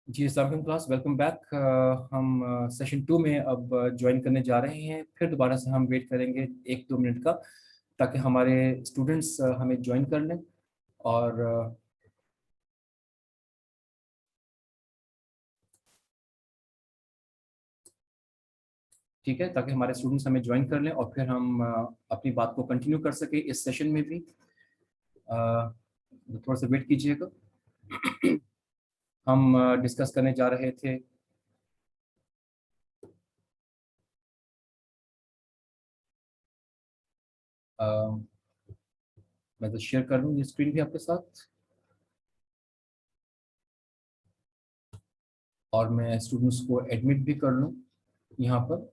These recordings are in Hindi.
जी अस्सलाम क्लास, वेलकम बैक। हम सेशन 2 में अब ज्वाइन करने जा रहे हैं। फिर दोबारा से हम वेट करेंगे 1-2 मिनट का, ताकि हमारे स्टूडेंट्स हमें ज्वाइन कर लें। और ठीक है, ताकि हमारे स्टूडेंट्स हमें ज्वाइन कर लें और फिर हम अपनी बात को कंटिन्यू कर सके इस सेशन में भी। थोड़ा सा वेट कीजिएगा। हम डिस्कस करने जा रहे थे। अ, मैं तो शेयर कर लूँ ये स्क्रीन भी आपके साथ, और मैं स्टूडेंट्स को एडमिट भी कर लूँ यहाँ पर।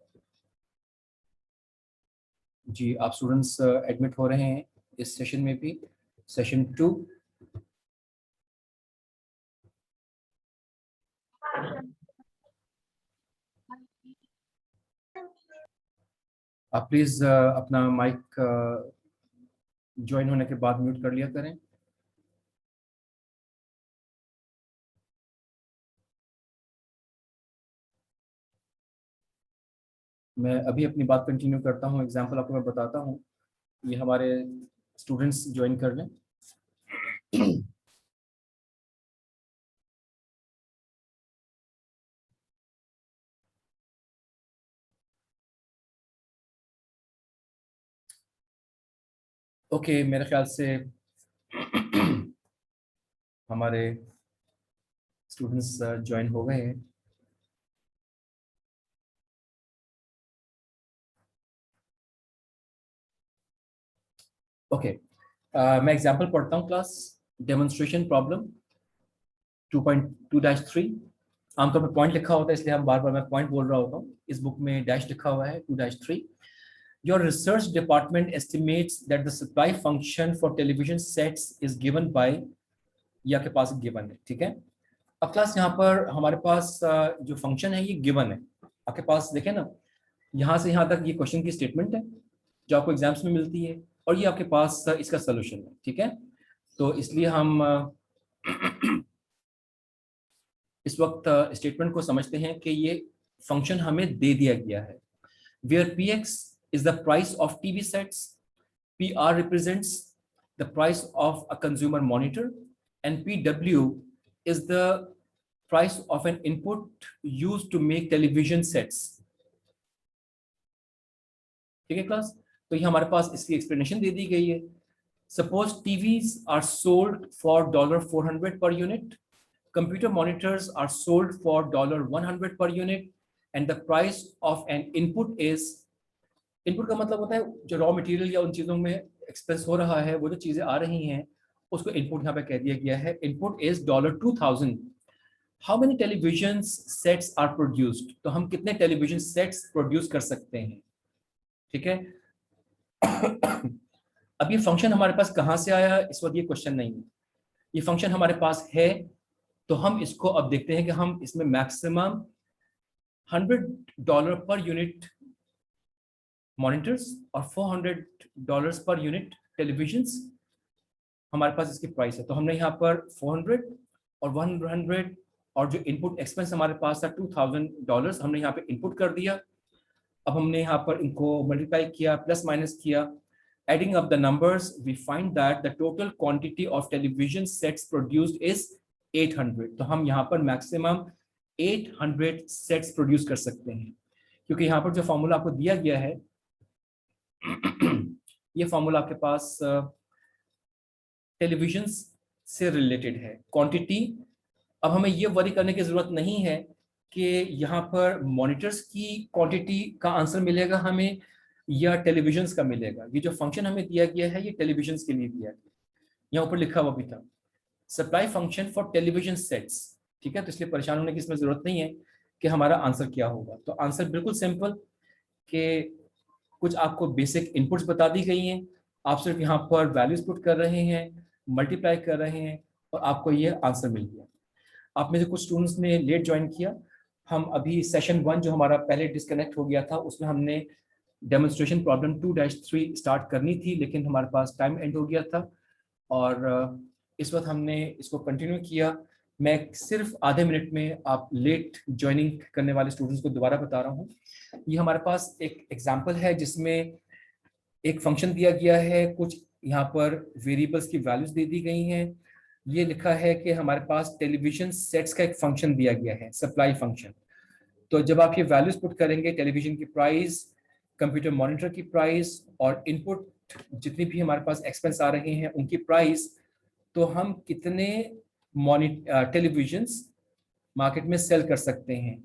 जी, आप स्टूडेंट्स एडमिट हो रहे हैं इस सेशन में भी, सेशन 2। आप प्लीज अपना माइक ज्वाइन होने के बाद म्यूट कर लिया करें। मैं अभी अपनी बात कंटिन्यू करता हूँ, एग्जांपल आपको मैं बताता हूँ। ये हमारे स्टूडेंट्स ज्वाइन कर लें। ओके, मेरे ख्याल से हमारे स्टूडेंट्स ज्वाइन हो गए हैं। ओके, मैं एग्जांपल पढ़ता हूँ क्लास। Demonstration problem 2.2-3। आमतौर पर पॉइंट लिखा होता है, इसलिए हम बार बार मैं पॉइंट बोल रहा होता हूँ। इस बुक में डैश लिखा हुआ है 2-3। Your research department estimates that the supply function for television sets is given by, ये आपके पास गिवन है, ठीक है। अब क्लास यहाँ पर हमारे पास जो फंक्शन है ये गिवन है आपके पास, देखें ना, यहाँ से यहाँ तक ये क्वेश्चन की स्टेटमेंट है जो आपको एग्जाम्स में मिलती है, और ये आपके पास इसका सोल्यूशन है, ठीक है। तो इसलिए हम इस वक्त स्टेटमेंट को समझते हैं कि ये फंक्शन हमें दे दिया गया है। Where P X is the price of TV sets, PR represents the price of a consumer monitor, and PW is the price of an input used to make television sets. ठीक है क्लास, तो ये हमारे पास इसकी एक्सप्लेनेशन दे दी गई है। Suppose TVs are sold for $400 per unit, computer monitors are sold for $100 per unit, and the price of an input is, input का मतलब होता है जो रॉ मटेरियल या उन चीजों में एक्सपेंस हो रहा है, वो जो चीजें आ रही हैं उसको इनपुट यहाँ पे कह दिया गया है। Input is $2000। How many television sets are produced, तो हम कितने टेलीविजन सेट्स प्रोड्यूस कर सकते हैं, ठीक है। अब ये फंक्शन हमारे पास कहाँ से आया, इस वक्त ये क्वेश्चन नहीं है, ये फंक्शन हमारे पास है। तो हम इसको अब देखते हैं कि हम इसमें मैक्सिमम $100 पर यूनिट मॉनिटर्स और $400 पर यूनिट टेलीविजन्स हमारे पास इसकी प्राइस है। तो हमने यहाँ पर 400 और 100 और जो इनपुट एक्सपेंस हमारे पास था $2000 हमने यहाँ पे इनपुट कर दिया। अब हमने यहाँ पर इनको मल्टीप्लाई किया, प्लस माइनस किया, adding up the numbers we find that the total quantity of television sets produced is 800। तो हम यहाँ पर मैक्सिमम 800 सेट्स प्रोड्यूस कर सकते हैं, क्योंकि यहाँ पर जो फॉर्मूला आपको दिया गया है ये फॉर्मूला आपके पास टेलीविजन से रिलेटेड है, क्वांटिटी। अब हमें ये वरी करने की जरूरत नहीं है कि यहाँ पर मॉनिटर्स की क्वांटिटी का आंसर मिलेगा हमें या टेलीविजन्स का मिलेगा। ये जो फंक्शन हमें दिया गया है ये टेलीविजन्स के लिए दिया गया, यहाँ ऊपर लिखा हुआ भी था supply function for television sets, ठीक है। तो इसलिए परेशान होने की इसमें जरूरत नहीं है कि हमारा आंसर क्या होगा। तो आंसर बिल्कुल सिंपल, कि कुछ आपको बेसिक इनपुट्स बता दी गई हैं, आप सिर्फ यहाँ पर वैल्यूज पुट कर रहे हैं, मल्टीप्लाई कर रहे हैं, और आपको ये आंसर मिल गया। आप में से कुछ स्टूडेंट्स ने लेट ज्वाइन किया। हम अभी सेशन 1 जो हमारा पहले डिस्कनेक्ट हो गया था उसमें हमने डेमोन्स्ट्रेशन प्रॉब्लम 2-3 स्टार्ट करनी थी, लेकिन हमारे पास टाइम एंड हो गया था, और इस वक्त हमने इसको कंटिन्यू किया। मैं सिर्फ आधे मिनट में आप लेट ज्वाइनिंग करने वाले स्टूडेंट्स को दोबारा बता रहा हूँ। ये हमारे पास एक एग्जांपल है जिसमें एक फंक्शन दिया गया है, कुछ यहाँ पर वेरिएबल्स की वैल्यूज दे दी गई हैं। ये लिखा है कि हमारे पास टेलीविजन सेट्स का एक फंक्शन दिया गया है, सप्लाई फंक्शन। तो जब आप ये वैल्यूज पुट करेंगे, टेलीविजन की प्राइस, कंप्यूटर मॉनिटर की प्राइस और इनपुट जितनी भी हमारे पास एक्सपेंस आ रहे हैं उनकी प्राइस, तो हम कितने टेलीविजन्स मार्केट में सेल कर सकते हैं,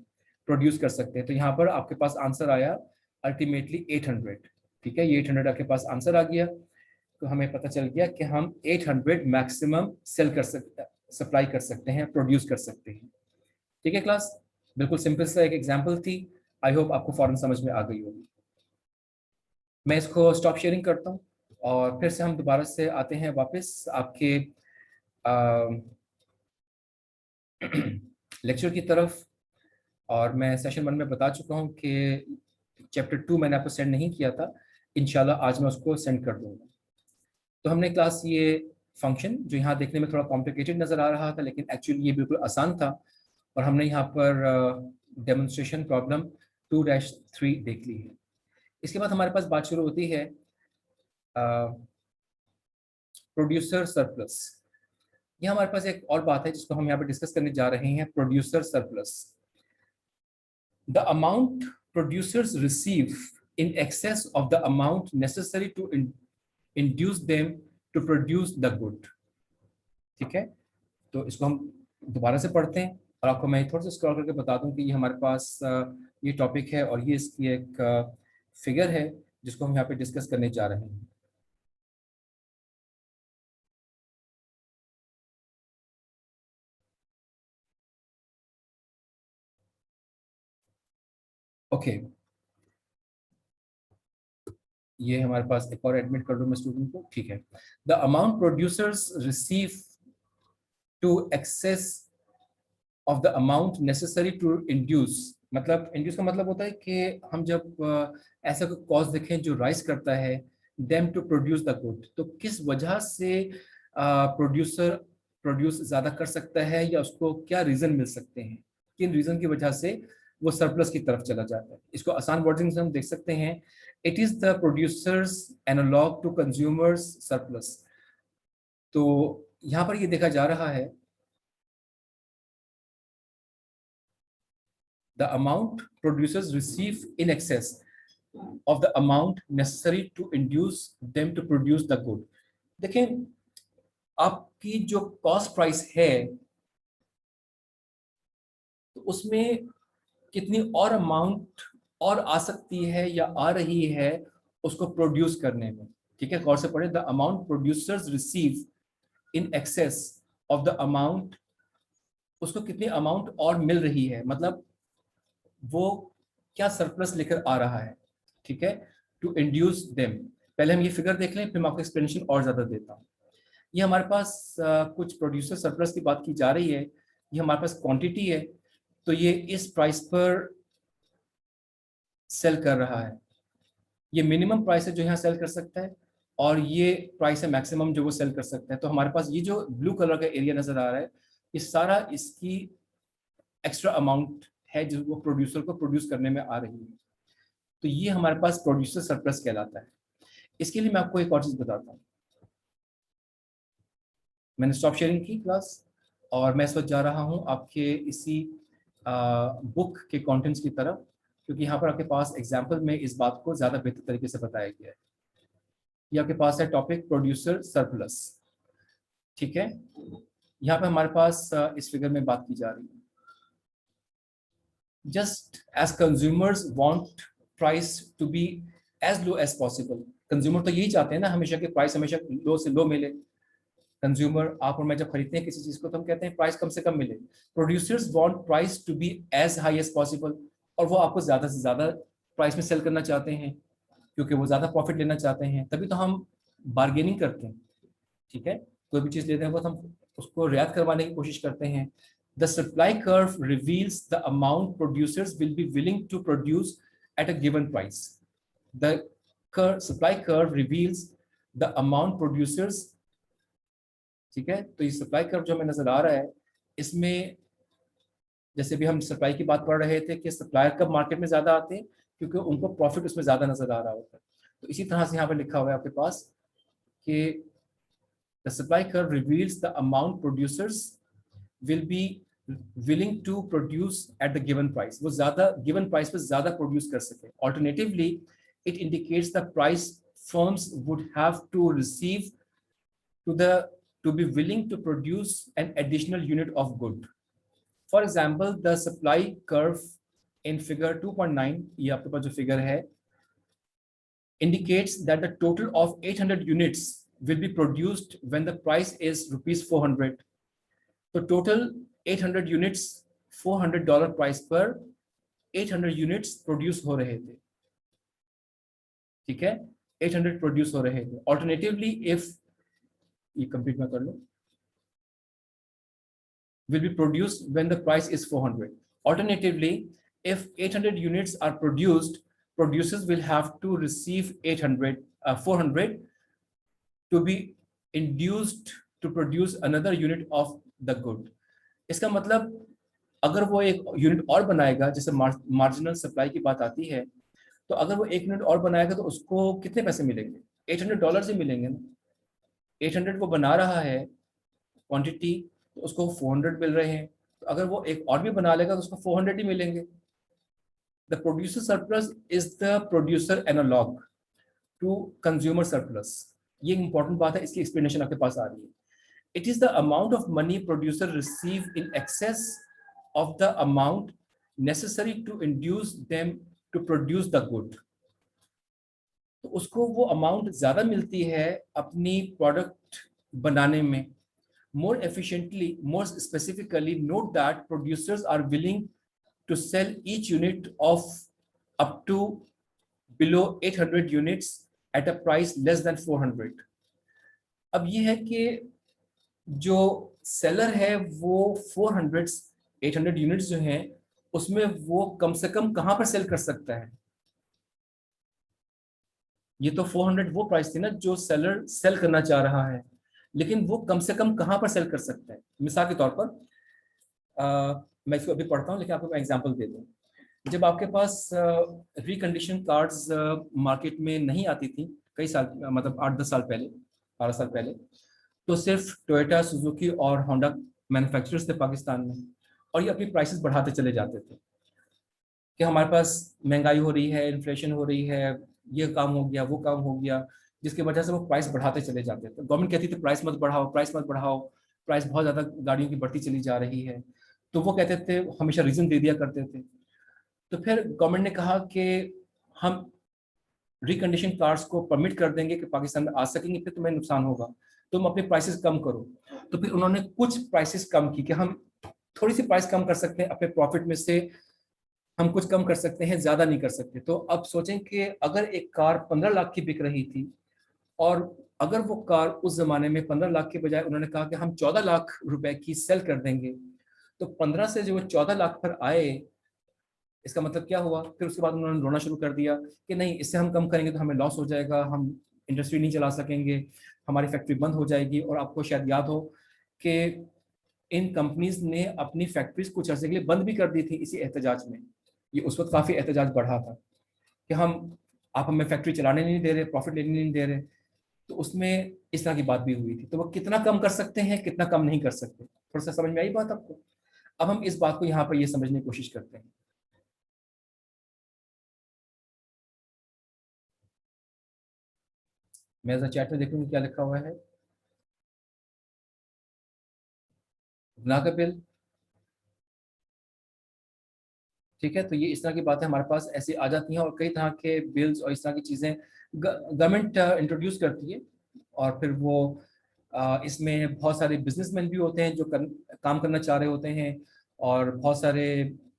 प्रोड्यूस कर सकते हैं। तो यहाँ पर आपके पास आंसर आया अल्टीमेटली 800। ठीक है, ये 800 आपके पास आंसर आ गया। तो हमें पता चल गया कि हम 800 मैक्सिमम सेल कर सकते, सप्लाई कर सकते हैं, प्रोड्यूस कर सकते हैं। ठीक है क्लास, बिल्कुल सिंपल सा एक एग्जांपल थी। आई होप आपको फौरन समझ में आ गई होगी। मैं इसको स्टॉप शेयरिंग करता हूँ और फिर से हम दोबारा से आते हैं वापस आपके लेक्चर की तरफ। और मैं सेशन 1 में बता चुका हूँ कि चैप्टर 2 मैंने आपको सेंड नहीं किया था, इंशाल्लाह आज मैं उसको सेंड कर दूंगा। तो हमने क्लास ये फंक्शन जो यहाँ देखने में थोड़ा कॉम्प्लिकेटेड नज़र आ रहा था, लेकिन एक्चुअली ये बिल्कुल आसान था, और हमने यहाँ पर डेमोन्स्ट्रेशन प्रॉब्लम 2-3 देख ली है। इसके बाद हमारे पास बात शुरू होती है प्रोड्यूसर सरप्लस। ये हमारे पास एक और बात है जिसको हम यहाँ पर डिस्कस करने जा रहे हैं, producer surplus. The amount producers receive in excess of the amount necessary to induce them to produce the good। ठीक है, तो इसको हम दोबारा से पढ़ते हैं और आपको मैं थोड़ा सा स्क्रॉल करके बता दूं कि ये हमारे पास ये टॉपिक है और ये इसकी एक फिगर है जिसको हम यहाँ पे डिस्कस करने जा रहे हैं। ओके, ये हमारे पास एक और एडमिट कर दूं मैं स्टूडेंट को। ठीक है, the amount producers receive to excess of the amount necessary to induce. मतलब इंड्यूस का मतलब होता है कि हम जब ऐसा कोई कॉज देखें जो राइज करता है them to produce the good, तो किस वजह से प्रोड्यूसर प्रोड्यूस ज्यादा कर सकता है या उसको क्या रीजन मिल सकते हैं, किन रीजन की वजह से वो सरप्लस की तरफ चला जाता है। इसको आसान वर्डिंग से हम देख सकते हैं, it is the producers analog to consumers surplus. तो यहाँ पर ये देखा जा रहा है the amount producers receive in excess of the amount necessary to induce them to produce the good। देखें, आपकी जो कॉस्ट प्राइस है तो उसमें कितनी और अमाउंट और आ सकती है या आ रही है उसको प्रोड्यूस करने में। ठीक है, गौर से पढ़े, the amount producers receive in excess of the amount, उसको कितनी अमाउंट और मिल रही है, मतलब वो क्या सरप्लस लेकर आ रहा है। ठीक है, टू इंड्यूस देम। पहले हम ये फिगर देख लें फिर मैं आपको एक्सप्लेनेशन और ज्यादा देता हूँ। ये हमारे पास कुछ प्रोड्यूसर सरप्लस की बात की जा रही है। ये हमारे पास क्वांटिटी है, तो ये इस प्राइस पर सेल कर रहा है। ये मिनिमम प्राइस है जो यहाँ सेल कर सकता है और ये प्राइस है मैक्सिमम जो वो सेल कर सकता है। तो हमारे पास ये जो ब्लू कलर का एरिया नजर आ रहा है, ये सारा इसकी एक्स्ट्रा अमाउंट है जो वो प्रोड्यूसर को प्रोड्यूस करने में आ रही है। तो ये हमारे पास प्रोड्यूसर सरप्लस कहलाता है। इसके लिए मैं आपको एक और चीज बताता हूँ। मैंने स्टॉप शेयरिंग की क्लास और मैं इस वक्त जा रहा हूँ आपके इसी बुक के कंटेंट्स की तरफ, क्योंकि यहाँ पर आपके पास एग्जाम्पल में इस बात को ज्यादा बेहतर तरीके से बताया गया है। ये आपके पास है टॉपिक प्रोड्यूसर सरप्लस। ठीक है, यहाँ पे हमारे पास इस फिगर में बात की जा रही है, just as consumers want price to be as low as possible. Consumer तो यही चाहते हैं ना हमेशा कि प्राइस हमेशा लो से लो मिले। कंज्यूमर, आप और मैं जब खरीदते हैं किसी चीज को तो हम कहते हैं प्राइस कम से कम मिले। Producers want price to be as high as possible, और वो आपको ज्यादा से ज्यादा प्राइस में सेल करना चाहते हैं क्योंकि वो ज्यादा प्रॉफिट लेना चाहते हैं, तभी तो हम बार्गेनिंग करते हैं। ठीक है, कोई भी चीज लेते हैं तो हम उसको रियायत करवाने की कोशिश करते हैं। The supply curve reveals the amount producers will be willing to produce at a given price. The supply curve reveals the amount producers। ठीक है, तो ये सप्लाई कर्व जो हमें नजर आ रहा है इसमें जैसे भी हम सप्लाई की बात पढ़ रहे थे कि सप्लायर कब मार्केट में ज्यादा आते हैं, क्योंकि उनको प्रॉफिट उसमें ज्यादा नजर आ रहा होता है। तो इसी तरह से यहाँ पर लिखा हुआ है आपके पास कि the supply curve reveals the amount producers will be willing to produce at the given price, वो ज्यादा गिवन प्राइस पर ज्यादा प्रोड्यूस कर सके। Alternatively it indicates the price firms would have to receive to the to be willing to produce an additional unit of good. For example, the supply curve in figure 2.9, ये आपके पास जो फिगर है, indicates that the total of 800 units will be produced when the price is rupees 400. तो total 800 units $400 प्राइस पर 800 units प्रोड्यूस हो रहे थे, ठीक है, 800 प्रोड्यूस हो रहे थे। ऑल्टरनेटिवली इफ ये कंप्लीट में कर लो, will be produced when the price is 400. Alternatively, if 800 units are produced, producers will have to receive 400 to be induced to produce another unit of the good. इसका मतलब अगर वो एक यूनिट और बनाएगा, जैसे मार्जिनल सप्लाई की बात आती है, तो अगर वो एक यूनिट और बनाएगा तो उसको कितने पैसे मिलेंगे? $800 ही मिलेंगे ना। 800 वो बना रहा है क्वांटिटी, तो उसको 400 मिल रहे हैं, तो अगर वो एक और भी बना लेगा तो उसको 400 ही मिलेंगे। The producer surplus is the producer analog to consumer surplus. ये इंपॉर्टेंट बात है, इसकी एक्सप्लेनेशन आपके पास आ रही है। It is the amount of money producer receive in excess of the amount necessary to induce them to produce the good. तो उसको वो अमाउंट ज्यादा मिलती है अपनी प्रोडक्ट बनाने में। More efficiently, more specifically, note that producers are willing to sell each unit of up to below 800 units at a price less than 400. अब ये है कि जो सेलर है वो 800 यूनिट्स जो हैं उसमें वो कम से कम कहां पर सेल कर सकता है? ये तो 400 वो प्राइस थी ना जो सेलर सेल करना चाह रहा है, लेकिन वो कम से कम कहां पर सेल कर सकता है? मिसाल के तौर पर मैं इसको अभी पढ़ता हूं, लेकिन आपको मैं एग्जांपल दे दूं। जब आपके पास रिकंडीशन कार्ड्स मार्केट में नहीं आती थी कई साल, मतलब 8-10 साल पहले, 12 साल पहले, तो सिर्फ टोयोटा, सुजुकी और होंडा मैन्युफैक्चरर्स थे पाकिस्तान में, और ये अपनी प्राइसेस बढ़ाते चले जाते थे कि हमारे पास महंगाई हो रही है, इन्फ्लेशन हो रही है, ये काम हो गया, वो काम हो गया, जिसकी वजह से वो प्राइस बढ़ाते चले जाते थे। गवर्नमेंट कहती थी प्राइस मत बढ़ाओ, प्राइस मत बढ़ाओ, प्राइस बहुत ज़्यादा गाड़ियों की बढ़ती चली जा रही है, तो वो कहते थे, हमेशा रीज़न दे दिया करते थे। तो फिर गवर्नमेंट ने कहा कि हम रिकंडीशन कार्स को परमिट कर देंगे कि पाकिस्तान में आ सकेंगे, फिर तुम्हें नुकसान होगा, तुम अपने प्राइसेस कम करो। तो फिर उन्होंने कुछ प्राइसेस कम की कि हम थोड़ी सी प्राइस कम कर सकते हैं, अपने प्रॉफिट में से हम कुछ कम कर सकते हैं, ज्यादा नहीं कर सकते। तो अब सोचें कि अगर एक कार 15 लाख की बिक रही थी, और अगर वो कार उस जमाने में 15 लाख के बजाय उन्होंने कहा कि हम 14 लाख रुपए की सेल कर देंगे, तो 15 से जो वो 14 लाख पर आए, इसका मतलब क्या हुआ? फिर उसके बाद उन्होंने रोना शुरू कर दिया कि नहीं, इससे हम कम करेंगे तो हमें लॉस हो जाएगा, हम इंडस्ट्री नहीं चला सकेंगे, हमारी फैक्ट्री बंद हो जाएगी। और आपको शायद याद हो कि इन कंपनीज ने अपनी फैक्ट्रीज कुछ अर्से के लिए बंद भी कर दी थी इसी एहतजाज में। ये उस वक्त काफ़ी एहतजाज बढ़ा था कि आप हमें फैक्ट्री चलाने नहीं दे रहे, प्रॉफिट लेने नहीं दे रहे। तो उसमें इस तरह की बात भी हुई थी। तो वो कितना कम कर सकते हैं, कितना कम नहीं कर सकते, थोड़ा सा समझ में आई बात आपको? अब हम इस बात को यहाँ पर ये समझने की कोशिश करते हैं। मैं जरा चैट में देखूंगी क्या लिखा हुआ है। गुनाह का बिल, ठीक है। तो ये इस तरह की बातें हमारे पास ऐसे आ जाती हैं, और कई तरह के बिल्स और इस तरह की चीज़ें गवर्नमेंट इंट्रोड्यूस करती है। और फिर वो इसमें बहुत सारे बिजनेसमैन भी होते हैं जो काम करना चाह रहे होते हैं, और बहुत सारे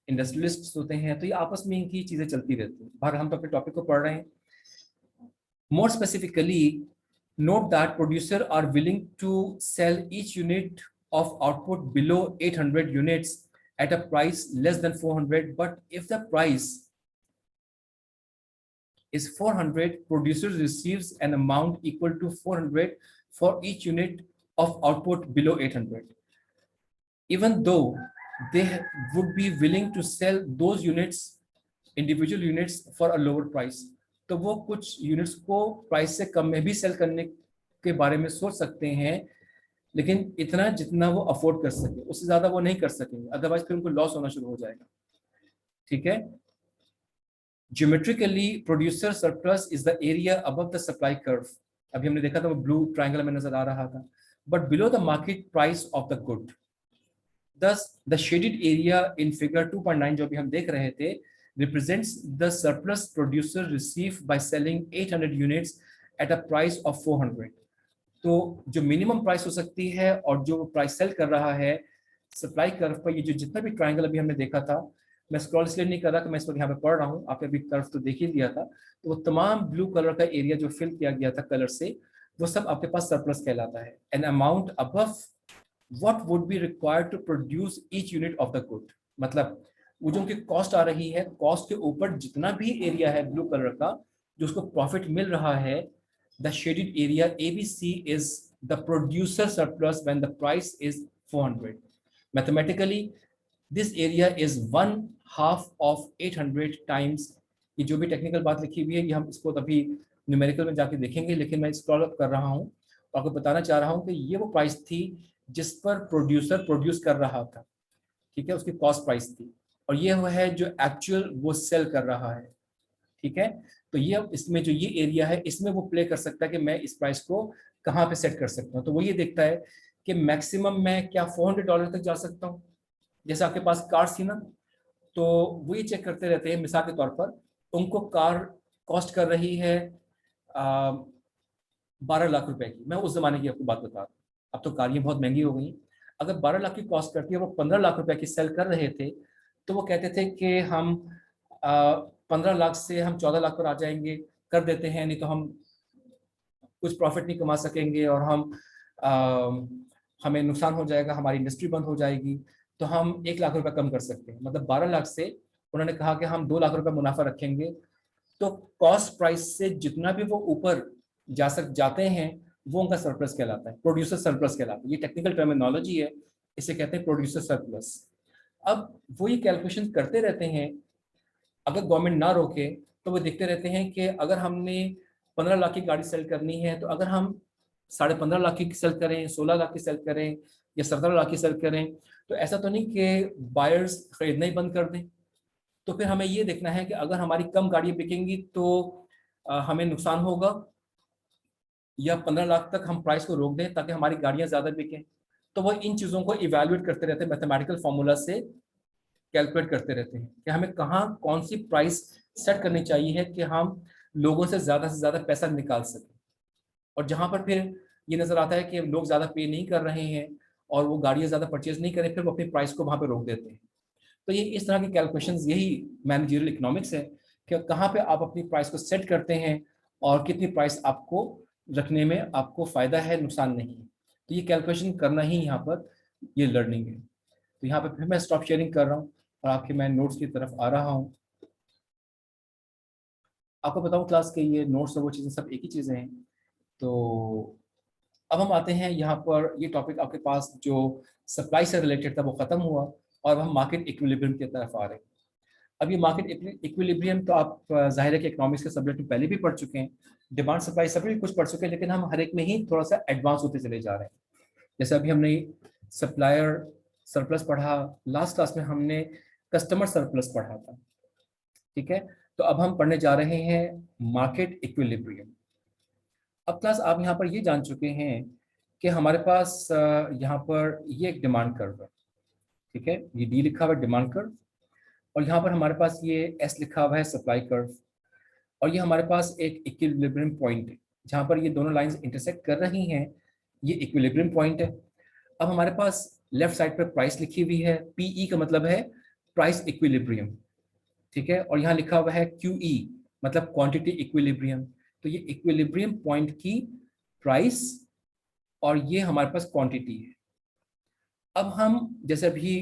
इंडस्ट्रियलिस्ट होते हैं, तो ये आपस में इनकी चीज़ें चलती रहती हैं। बाहर हम तो अपने टॉपिक को पढ़ रहे हैं। More specifically, note that producers are willing to sell each unit of output below 800 units at a price less than 400, but if the price is 400, producers receives an amount equal to 400 for each unit of output below 800. even though they would be willing to sell those units, individual units for a lower price. तो वो कुछ यूनिट्स को प्राइस से कम में भी सेल करने के बारे में सोच सकते हैं, लेकिन इतना जितना वो अफोर्ड कर सके, उससे ज्यादा वो नहीं कर सकेंगे, अदरवाइज फिर उनको लॉस होना शुरू हो जाएगा। ठीक है। Geometrically producer surplus is the area above the supply curve. अभी हमने देखा था वो ब्लू ट्रायंगल में नजर आ रहा था, but below the market price of the good. Thus, the shaded area in figure 2.9 जो अभी हम देख रहे थे represents the surplus producer received by selling 800 units at a price of 400। तो जो मिनिमम प्राइस हो सकती है और जो प्राइस सेल कर रहा है सप्लाई कर्व पर, ये जो जितना भी ट्रायंगल अभी हमने देखा था, मैं स्क्रॉल इसलिए नहीं कर रहा कि मैं इस वक्त यहाँ पे पढ़ रहा हूँ, आपने अभी कर्व तो देख ही लिया था, तो वो तमाम ब्लू कलर का एरिया जो फिल किया गया था कलर से, वो सब आपके पास सरप्लस कहलाता है। An amount above what would be required to produce each unit of the good। मतलब वो जो उनकी कॉस्ट आ रही है, कॉस्ट के ऊपर जितना भी एरिया है ब्लू कलर का जो उसको प्रॉफिट मिल रहा है, the shaded area ABC is the producer surplus when the price is 400। Mathematically this area is 1/2 of 800 times। ये जो भी टेक्निकल बात लिखी हुई है ये हम इसको अभी न्यूमेरिकल में जाके देखेंगे, लेकिन मैं स्क्रॉल अप कर रहा हूँ और आपको बताना चाह रहा हूँ कि ये वो प्राइस थी जिस पर प्रोड्यूसर प्रोड्यूस कर रहा था। ठीक है, उसकी कॉस्ट प्राइस थी, और ये वो है जो एक्चुअल वो सेल कर रहा है। ठीक है, तो ये इसमें जो ये एरिया है इसमें वो प्ले कर सकता है कि मैं इस प्राइस को कहाँ पे सेट कर सकता हूँ। तो वो ये देखता है कि मैक्सिमम मैं क्या $400 तक जा सकता हूँ। जैसे आपके पास कार्स थी ना, तो वो ये चेक करते रहते हैं, मिसाल के तौर पर उनको कार कॉस्ट कर रही है 12 लाख रुपए की, मैं उस जमाने की आपको बात बता रहा हूँ, अब तो कारें बहुत महंगी हो गई। अगर 12 लाख की कॉस्ट करती है, वो 15 लाख रुपए की सेल कर रहे थे, तो वो कहते थे कि हम 15 लाख से हम 14 लाख पर आ जाएंगे, कर देते हैं, नहीं तो हम कुछ प्रॉफिट नहीं कमा सकेंगे और हमें नुकसान हो जाएगा, हमारी इंडस्ट्री बंद हो जाएगी, तो हम 1 लाख रुपए कम कर सकते हैं। मतलब 12 लाख से उन्होंने कहा कि हम 2 लाख रुपए मुनाफा रखेंगे। तो कॉस्ट प्राइस से जितना भी वो ऊपर जाते हैं वो उनका सरप्लस कहलाता है, प्रोड्यूसर सरप्लस कहलाता है। ये टेक्निकल टर्मिनोलॉजी है, इसे कहते हैं प्रोड्यूसर सरप्लस। अब वो ये कैलकुलेशन करते रहते हैं, अगर गवर्नमेंट ना रोके तो वो देखते रहते हैं कि अगर हमने 15 लाख की गाड़ी सेल करनी है, तो अगर हम 15.5 लाख की सेल करें, 16 लाख की सेल करें या 17 लाख की सेल करें, तो ऐसा तो नहीं कि बायर्स खरीदना ही बंद कर दें। तो फिर हमें ये देखना है कि अगर हमारी कम गाड़ियाँ बिकेंगी तो हमें नुकसान होगा, या 15 लाख तक हम प्राइस को रोक दें ताकि हमारी गाड़ियां ज्यादा बिकें। तो वो इन चीजों को इवैल्यूएट करते रहते हैं, मैथमेटिकल फॉर्मूला से कैलकुलेट करते रहते हैं कि हमें कहाँ कौन सी प्राइस सेट करनी चाहिए कि हम लोगों से ज्यादा पैसा निकाल सकें। और जहां पर फिर ये नजर आता है कि लोग ज्यादा पे नहीं कर रहे हैं और वो गाड़ियां ज्यादा परचेज नहीं करें, फिर वो अपनी प्राइस को वहां पर रोक देते हैं। तो ये इस तरह की कैलकुलेशंस, यही मैनेजरियल इकोनॉमिक्स है कि कहाँ पे आप अपनी प्राइस को सेट करते हैं और कितनी प्राइस आपको रखने में आपको फायदा है, नुकसान नहीं है। तो ये कैलकुलेशन करना ही यहाँ पर ये लर्निंग है। तो यहाँ पर फिर मैं स्टॉप शेयरिंग कर रहा हूँ और आपके मैं नोट्स की तरफ आ रहा हूँ। आपको बताऊँ क्लास के ये नोट्स और वो चीज़ें सब एक ही चीज़ें हैं। तो अब हम आते हैं यहाँ पर, ये टॉपिक आपके पास जो सप्लाई से रिलेटेड था वो खत्म हुआ और हम मार्केट इक्विलिब्रियम की तरफ आ रहे हैं। अब ये मार्केट इक्विलिब्रियम तो आप जाहिर है कि इकोनॉमिक्स के सब्जेक्ट में पहले भी पढ़ चुके हैं, डिमांड सप्लाई सभी कुछ पढ़ चुके हैं, लेकिन हम हर एक में ही थोड़ा सा एडवांस होते चले जा रहे हैं। जैसे अभी हमने सप्लायर सरप्लस पढ़ा, लास्ट क्लास में हमने कस्टमर सरप्लस पढ़ा था। ठीक है, तो अब हम पढ़ने जा रहे हैं मार्केट इक्विलिब्रियम। अब क्लास आप यहाँ पर ये जान चुके हैं कि हमारे पास यहाँ पर ये एक डिमांड कर्व है। ठीक है, ये डी लिखा हुआ है डिमांड कर्व, और यहाँ पर हमारे पास ये एस लिखा हुआ है सप्लाई कर्व, और ये हमारे पास एक इक्विलिब्रियम पॉइंट है जहाँ पर ये दोनों लाइंस इंटरसेक्ट कर रही हैं, ये इक्विलिब्रियम पॉइंट है। अब हमारे पास लेफ्ट साइड पर प्राइस लिखी हुई है, पीई का मतलब है प्राइस इक्विलिब्रियम। ठीक है, और यहाँ लिखा हुआ है क्यूई मतलब क्वांटिटी इक्विलिब्रियम। तो ये इक्विलिब्रियम पॉइंट की प्राइस और ये हमारे पास क्वांटिटी है। अब हम जैसे अभी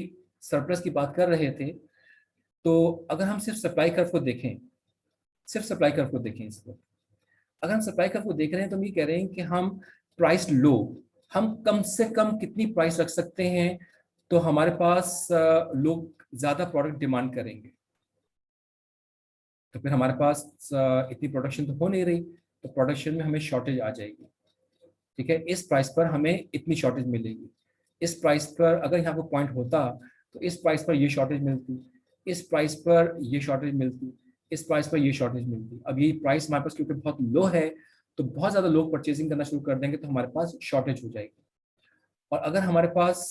सरप्लस की बात कर रहे थे, तो अगर हम सिर्फ सप्लाई कर्व को देखें, सिर्फ सप्लाई कर्व को देखें इसको, अगर हम सप्लाई कर्व को देख रहे हैं तो हम ये कह रहे हैं कि हम प्राइस लो, हम कम से कम कितनी प्राइस रख सकते हैं तो हमारे पास लोग ज़्यादा प्रोडक्ट डिमांड करेंगे, तो फिर हमारे पास इतनी प्रोडक्शन तो हो नहीं रही, तो प्रोडक्शन में हमें शॉर्टेज आ जाएगी। ठीक है, इस प्राइस पर हमें इतनी शॉर्टेज मिलेगी, इस प्राइस पर अगर यहाँ पर पॉइंट होता तो इस प्राइस पर ये शॉर्टेज मिलती, इस प्राइस पर ये शॉर्टेज मिलती, इस प्राइस पर ये शॉर्टेज मिलती। अब ये प्राइस हमारे पास क्योंकि बहुत लो है, तो बहुत ज़्यादा लोग परचेजिंग करना शुरू कर देंगे, तो हमारे पास शॉर्टेज हो जाएगी। और अगर हमारे पास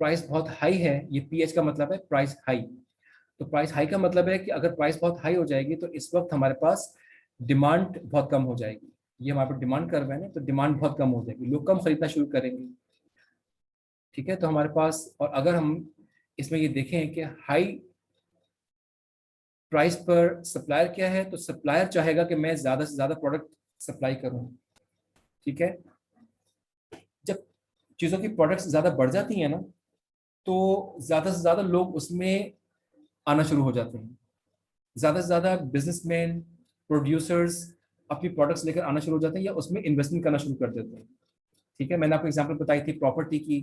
प्राइस बहुत हाई है, ये पीएच का मतलब है प्राइस हाई, तो प्राइस हाई का मतलब है कि अगर प्राइस बहुत हाई हो जाएगी तो इस वक्त हमारे पास डिमांड बहुत कम हो जाएगी। ये हमारे पास डिमांड कर रहे हैं, तो डिमांड बहुत कम हो जाएगी, लोग कम खरीदना शुरू करेंगे। ठीक है, तो हमारे पास, और अगर हम इसमें ये देखें कि हाई प्राइस पर सप्लायर क्या है, तो सप्लायर चाहेगा कि मैं ज़्यादा से ज़्यादा प्रोडक्ट सप्लाई करूं। ठीक है, जब चीज़ों की प्रोडक्ट्स ज़्यादा बढ़ जाती हैं ना, तो ज़्यादा से ज़्यादा लोग उसमें आना शुरू हो जाते हैं, ज़्यादा से ज़्यादा बिजनेसमैन, प्रोड्यूसर्स अपनी प्रोडक्ट्स लेकर आना शुरू हो जाते हैं या उसमें इन्वेस्टमेंट करना शुरू कर देते हैं। ठीक है, मैंने आपको एग्जांपल बताई थी प्रॉपर्टी की,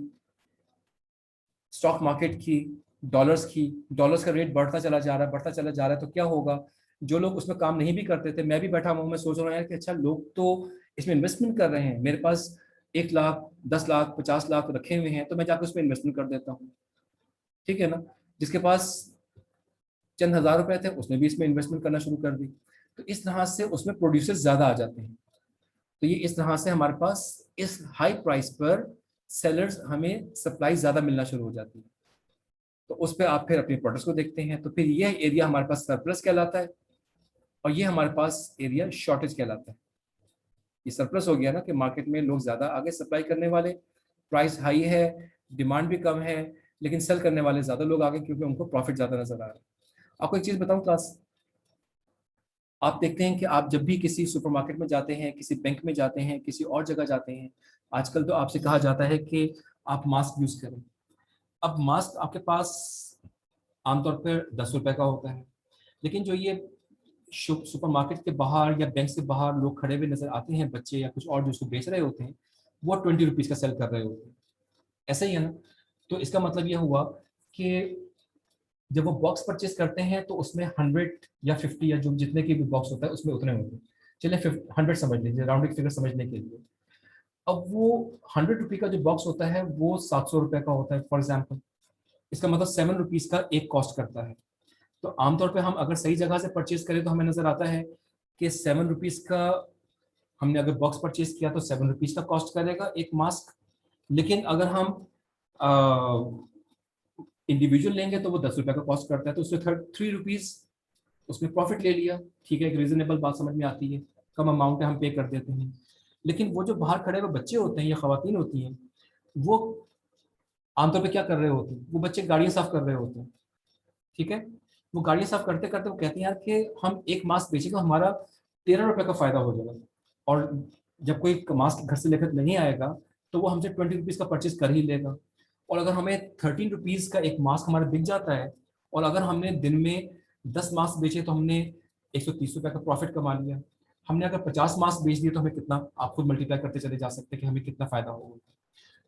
स्टॉक मार्केट की, डॉलर्स की। डॉलर्स का रेट बढ़ता चला जा रहा है, बढ़ता चला जा रहा है, तो क्या होगा, जो लोग उसमें काम नहीं भी करते थे, मैं भी बैठा हूँ, मैं सोच रहा हूँ यार कि अच्छा लोग तो इसमें इन्वेस्टमेंट कर रहे हैं, मेरे पास 1 लाख, 10 लाख, 50 लाख रखे हुए हैं, तो मैं जाकर उसमें इन्वेस्टमेंट कर देता हूँ। ठीक है ना, जिसके पास चंद हजार रुपए थे उसने भी इसमें इन्वेस्टमेंट करना शुरू कर दी, तो इस तरह से उसमें प्रोड्यूसर्स ज्यादा आ जाते हैं। तो ये इस तरह से हमारे पास इस हाई प्राइस पर सेलर्स, हमें सप्लाई ज्यादा मिलना शुरू हो जाती है, तो उस पर आप फिर अपने प्रोडक्ट्स को देखते हैं, तो फिर यह एरिया हमारे पास सरप्लस कहलाता है और ये हमारे पास एरिया शॉर्टेज कहलाता है। ये सरप्लस हो गया ना कि मार्केट में लोग ज्यादा आगे सप्लाई करने वाले, प्राइस हाई है, डिमांड भी कम है, लेकिन सेल करने वाले ज्यादा लोग आगे, क्योंकि उनको प्रॉफिट ज्यादा नजर आ रहा है। आपको एक चीज बताऊं क्लास, आप देखते हैं कि आप जब भी किसी सुपरमार्केट में जाते हैं, किसी बैंक में जाते हैं, किसी और जगह जाते हैं, आजकल तो आपसे कहा जाता है कि आप मास्क यूज करें। अब मास्क आपके पास आमतौर पर 10 रुपए का होता है, लेकिन जो ये सुपरमार्केट के बाहर या बैंक से बाहर लोग खड़े हुए नजर आते हैं, बच्चे या कुछ और जो उसको बेच रहे होते हैं, वो 20 रुपीज का सेल कर रहे होते हैं। ऐसा ही है ना, तो इसका मतलब ये हुआ कि जब वो बॉक्स परचेज करते हैं तो उसमें 100 या 50 या जो जितने की भी बॉक्स होता है उसमें उतने होते हैं, चलिए 100 समझ लीजिए राउंडिंग फिगर समझने के लिए। अब वो 100 रुपये का जो बॉक्स होता है वो 700 रुपये का होता है फॉर एग्जाम्पल, इसका मतलब 7 रुपीज का एक कॉस्ट करता है। तो आमतौर पर हम अगर सही जगह से परचेज करें तो हमें नजर आता है कि 7 रुपीज का, हमने अगर बॉक्स परचेज किया तो 7 रुपीज का कॉस्ट करेगा एक मास्क। लेकिन अगर हम इंडिविजुअल लेंगे तो वो 10 रुपये का कॉस्ट करता है, तो उसमें 3 रुपीज उसमें प्रॉफिट ले लिया। ठीक है, एक रीजनेबल बात समझ में आती है, कम अमाउंट है हम पे कर देते हैं। लेकिन वो जो बाहर खड़े हुए बच्चे होते हैं या खवातीन होती हैं, वो आमतौर पे क्या कर रहे होते हैं, वो बच्चे गाड़ियाँ साफ कर रहे होते हैं। ठीक है, वो गाड़ियाँ साफ करते करते वो कहते हैं यार कि हम एक मास्क बेचेंगे, हमारा 13 रुपये का फायदा हो जाएगा। और जब कोई मास्क घर से लेकर नहीं आएगा तो वो हमसे 20 रुपीज का परचेज कर ही लेगा। और अगर हमें 13 रुपीज का एक मास्क हमारा बिक जाता है, और अगर हमने दिन में 10 मास्क बेचे तो हमने 130 रुपये का प्रॉफिट कमा लिया। हमने अगर 50 मास्क बेच दिए तो हमें कितना, आप खुद मल्टीप्लाई करते चले जा सकते हैं कि हमें कितना फायदा होगा।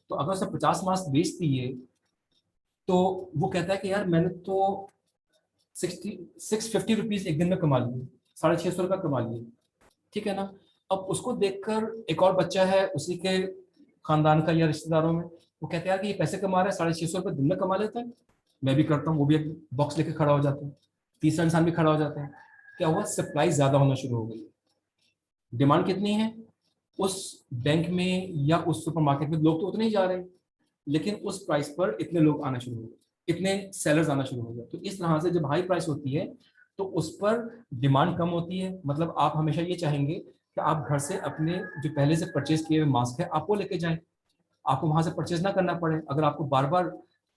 तो अगर उसने 50 मास्क बेच दिए तो वो कहता है कि यार मैंने तो 650 रुपीज एक दिन में कमा लिए, 650 रुपये कमा लिए। ठीक है ना, अब उसको देखकर एक और बच्चा है उसी के खानदान का या रिश्तेदारों में, वो कहते हैं यार कि ये पैसे कमा रहा है, 650 रुपये दिन में कमा लेता है, मैं भी करता हूँ, वो भी एक बॉक्स लेके खड़ा हो जाता है, तीसरा इंसान भी खड़ा हो जाता है। क्या हुआ, सप्लाई ज्यादा होना शुरू हो गई, डिमांड कितनी है उस बैंक में या उस सुपरमार्केट में, लोग तो उतने ही जा रहे हैं, लेकिन उस प्राइस पर इतने लोग आना शुरू हो गए, इतने सेलर्स आना शुरू हो गए। तो इस तरह से जब हाई प्राइस होती है तो उस पर डिमांड कम होती है, मतलब आप हमेशा ये चाहेंगे कि आप घर से अपने जो पहले से परचेज किए हुए मास्क है आप वो लेके जाएं, आपको वहां से परचेज ना करना पड़े। अगर आपको बार बार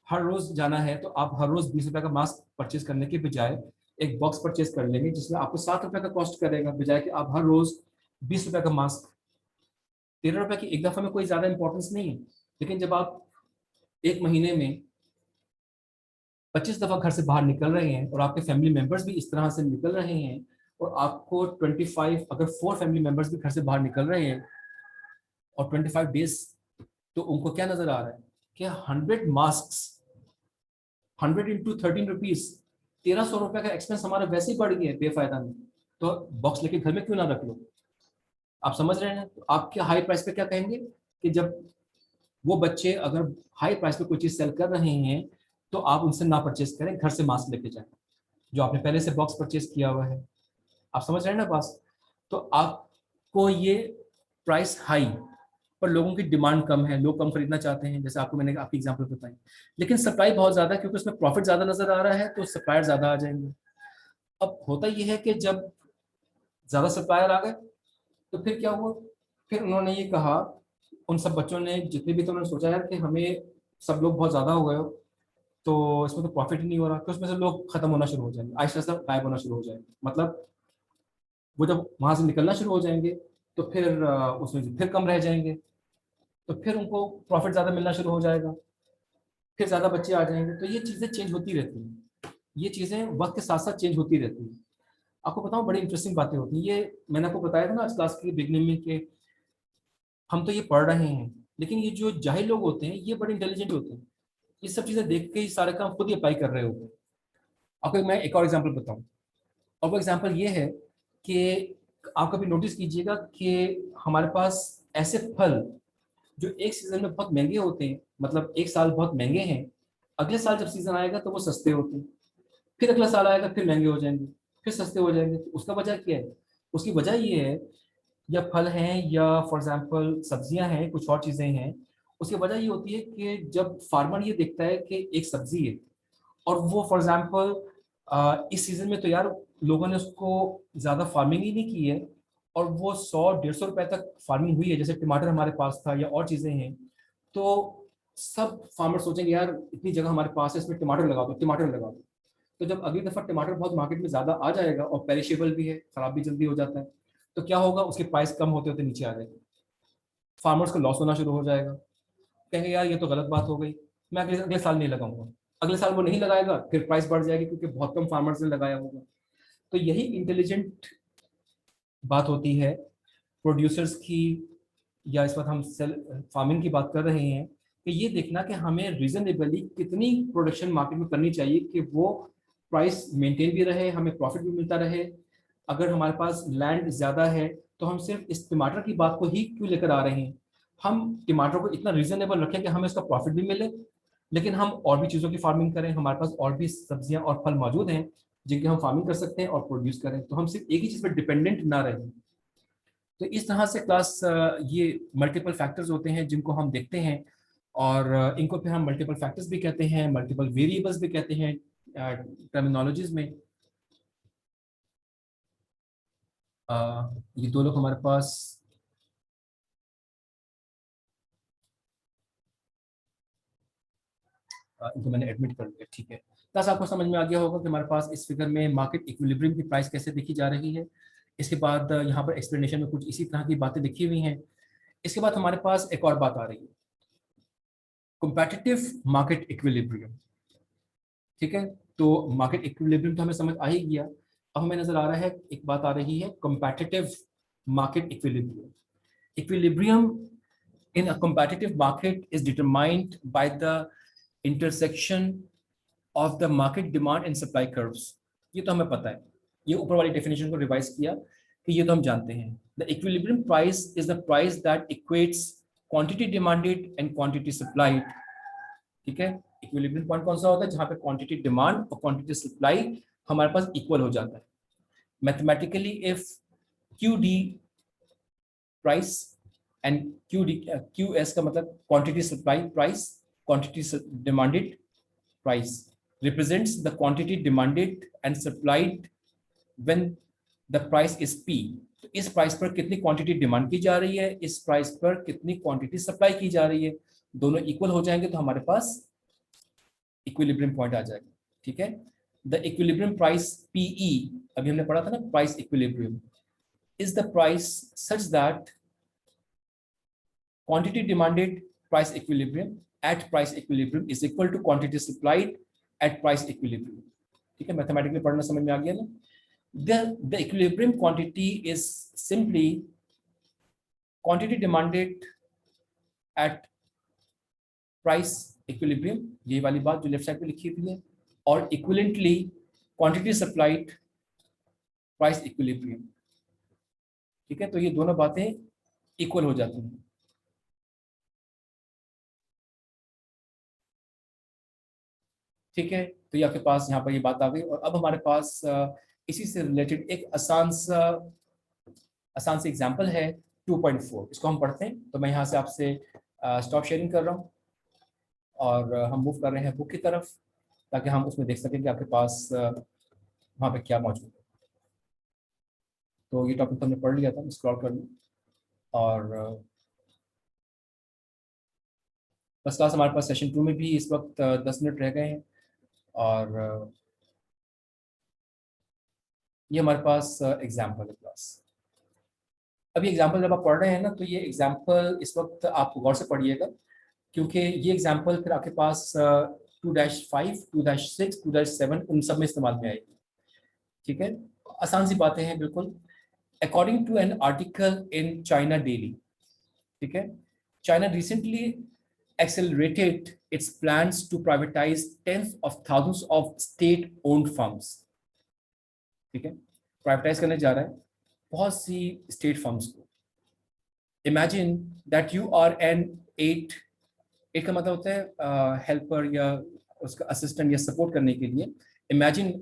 हर रोज जाना है तो आप हर रोज 20 रुपए का मास्क परचेज करने के बजाय एक बॉक्स परचेज कर लेंगे जिसमें आपको 7 रुपए का कॉस्ट करेगा, बजाय कि आप हर रोज 20 रुपए का मास्क। 13 रुपए की एक दफा में कोई ज्यादा इंपॉर्टेंस नहीं है, लेकिन जब आप एक महीने में 25 दफा घर से बाहर निकल रहे हैं और आपके फैमिली मेंबर्स भी इस तरह से निकल रहे हैं, और आपको 25, अगर 4 फैमिली मेंबर्स भी घर से बाहर निकल रहे हैं और 25 डेज, तो उनको क्या नजर आ रहा है कि 100 मास्क 100 इंटू 13 रुपीज, 1300 रुपए का एक्सपेंस हमारा वैसे ही बढ़ गया है बेफायदा में, तो बॉक्स लेके घर में क्यों ना रख लो। आप समझ रहे हैं, तो आपके हाई प्राइस पे क्या कहेंगे कि जब वो बच्चे अगर हाई प्राइस पे कोई चीज सेल कर रहे हैं तो आप उनसे ना परचेस करें, घर से मास्क लेके जाएं जो आपने पहले से बॉक्स परचेस किया हुआ है। आप समझ रहे हैं ना बस। तो आपको ये प्राइस हाई पर लोगों की डिमांड कम है, लोग कम खरीदना चाहते हैं, जैसे आपको मैंने आपकी एग्जांपल बताई, लेकिन सप्लाई बहुत ज्यादा है क्योंकि उसमें प्रॉफिट ज्यादा नजर आ रहा है तो सप्लायर ज्यादा आ जाएंगे। अब होता यह है कि जब ज्यादा सप्लायर आ गए तो फिर क्या हुआ, फिर उन्होंने ये कहा, उन सब बच्चों ने जितने भी, तो उन्होंने सोचा यार कि हमें सब लोग बहुत ज्यादा हो गए हो तो इसमें तो प्रॉफिट ही नहीं हो रहा, तो उसमें से लोग खत्म होना शुरू हो जाएंगे, आहिस्ता आहिस्ता गायब होना शुरू हो जाएंगे। मतलब वो जब वहां से निकलना शुरू हो जाएंगे तो फिर उसमें से फिर कम रह जाएंगे, तो फिर उनको प्रॉफिट ज्यादा मिलना शुरू हो जाएगा, फिर ज्यादा बच्चे आ जाएंगे। तो ये चीजें चेंज होती रहती हैं, ये चीजें वक्त के साथ साथ चेंज होती रहती हैं। आपको बताऊं बड़ी इंटरेस्टिंग बातें होती हैं, ये मैंने आपको बताया था ना आज क्लास के बिगनिंग में कि हम तो ये पढ़ रहे हैं, लेकिन ये जो जाहिल लोग होते हैं ये बड़े इंटेलिजेंट होते हैं, ये सब चीजें देख के ही सारे काम खुद ही अप्लाई कर रहे होते हैं। आपको मैं एक और एग्जाम्पल बताऊं, और वो एग्जाम्पल ये है कि आप कभी नोटिस कीजिएगा कि हमारे पास ऐसे फल जो एक सीजन में बहुत महंगे होते हैं, मतलब एक साल बहुत महंगे हैं, अगले साल जब सीजन आएगा तो वो सस्ते होते हैं, फिर अगला साल आएगा फिर महंगे हो जाएंगे, फिर सस्ते हो जाएंगे। तो उसका वजह क्या है, उसकी वजह ये है, या फल हैं या फॉर एग्जाम्पल सब्जियां हैं, कुछ और चीजें हैं, उसकी वजह ये होती है कि जब फार्मर ये देखता है कि एक सब्जी है और वो फॉर एग्जाम्पल इस सीजन में तो यार लोगों ने उसको ज्यादा फार्मिंग ही नहीं की है और वो 100-150 रुपए तक फार्मिंग हुई है, जैसे टमाटर हमारे पास था या और चीजें हैं, तो सब फार्मर सोचेंगे यार इतनी जगह हमारे पास है, इसमें टमाटर लगा दो, टमाटर लगा दो। तो जब अगली दफा टमाटर बहुत मार्केट में ज्यादा आ जाएगा और पेरिशेबल भी है, खराब भी जल्दी हो जाता है, तो क्या होगा, उसके प्राइस कम होते होते नीचे आ जाएंगे, फार्मर्स को लॉस होना शुरू हो जाएगा, कहेंगे यार ये तो गलत बात हो गई, मैं अगले अगले साल नहीं लगाऊंगा। अगले साल वो नहीं लगाएगा, फिर प्राइस बढ़ जाएगी क्योंकि बहुत कम फार्मर्स ने लगाया होगा। तो यही इंटेलिजेंट बात होती है प्रोड्यूसर्स की, या इस वक्त हम सेल फार्मिंग की बात कर रहे हैं, कि ये देखना कि हमें रीजनेबली कितनी प्रोडक्शन मार्केट में करनी चाहिए कि वो प्राइस मेंटेन भी रहे, हमें प्रॉफिट भी मिलता रहे। अगर हमारे पास लैंड ज़्यादा है तो हम सिर्फ इस टमाटर की बात को ही क्यों लेकर आ रहे हैं, हम टमाटर को इतना रीजनेबल रखें कि हमें इसका प्रॉफिट भी मिले, लेकिन हम और भी चीज़ों की फार्मिंग करें, हमारे पास और भी सब्जियां और फल मौजूद हैं जिनकी हम फार्मिंग कर सकते हैं और प्रोड्यूस करें, तो हम सिर्फ एक ही चीज़ पर डिपेंडेंट ना रहें। तो इस तरह से क्लास ये मल्टीपल फैक्टर्स होते हैं जिनको हम देखते हैं, और इनको फिर हम मल्टीपल फैक्टर्स भी कहते हैं, मल्टीपल वेरिएबल्स भी कहते हैं टर्मिनोलॉजीज में। ये दो लोग हमारे पास इनको मैंने एडमिट कर लिया, ठीक है। बस आपको समझ में आ गया होगा कि हमारे पास इस फिगर में मार्केट इक्विलिब्रियम की प्राइस कैसे देखी जा रही है। इसके बाद यहाँ पर एक्सप्लेनेशन में कुछ इसी तरह की बातें लिखी हुई हैं। इसके बाद हमारे पास एक और बात आ रही है, कॉम्पिटिटिव मार्केट इक्विलिब्रियम। ठीक है, तो मार्केट इक्विलिब्रियम तो हमें समझ आ ही गया। अब हमें नजर आ रहा है, एक बात आ रही है, competitive market equilibrium. Equilibrium in a competitive market is determined by the intersection of the market demand and supply curves। ये तो हमें पता है, ये ऊपर वाली डेफिनेशन को रिवाइज किया कि ये तो हम जानते हैं। The equilibrium price is the price that equates quantity demanded and quantity supplied। ठीक है, इक्विलिब्रियम पॉइंट कौन सा होता है, जहां पे क्वांटिटी डिमांड और क्वांटिटी सप्लाई हमारे पास इक्वल हो जाता है। Mathematically if Q D price and Q D Q S का मतलब quantity supply price, quantity demanded price represents the quantity demanded and supplied when the price is P। तो इस प्राइस पर कितनी क्वांटिटी डिमांड की जा रही है, इस प्राइस पर कितनी क्वांटिटी सप्लाई की जा रही है, दोनों इक्वल हो जाएंगे तो हमारे पास इक्विलिब्रियम पॉइंट आ जाएगा। ठीक है, द इक्विलिब्रियम प्राइस पीई, अभी हमने पढ़ा था ना price equilibrium, is the price such that quantity demanded price equilibrium at price equilibrium is equal to quantity supplied at price equilibrium। ठीक है, मैथमेटिकली पढ़ना समझ में आ गया ना। the equilibrium quantity is simply quantity demanded at price equilibrium, ये वाली बात जो लेफ्ट साइड पे लिखी हुई है, और equivalently quantity supplied price equilibrium. ठीक है, तो ये दोनों बातें इक्वल हो जाती हैं। ठीक है, तो ये आपके पास यहाँ पर ये बात आ गई। और अब हमारे पास इसी से रिलेटेड एक आसान सा एग्जांपल है 2.4, इसको हम पढ़ते हैं। तो मैं यहाँ से आपसे स्टॉप शेयरिंग कर रहा हूँ और हम मूव कर रहे हैं बुक की तरफ, ताकि हम उसमें देख सकें कि आपके पास वहाँ पे क्या मौजूद है। तो ये टॉपिक तो हमने पढ़ लिया था, स्क्रॉल कर लूँ। और फर्स्ट क्लास हमारे पास सेशन 2 में भी इस वक्त 10 मिनट रह गए हैं। और ये हमारे पास एग्जाम्पल है क्लास। अभी एग्जाम्पल जब आप पढ़ रहे हैं ना, तो ये एग्जाम्पल इस वक्त आप गौर से पढ़िएगा, क्योंकि ये एग्जाम्पल फिर आपके पास 2-5, 2-6, 2-7 उन सब में इस्तेमाल में आएगी। ठीक है, आसान सी बातें हैं बिल्कुल। According to an article in China Daily, ठीक है, China recently accelerated its plans to privatize tens of thousands of state-owned firms. ठीक है, प्राइवेटाइज करने जा रहा है बहुत सी स्टेट फर्म्स को। Imagine that you are an aide का मतलब होता है हेल्पर या उसका असिस्टेंट या सपोर्ट करने के लिए।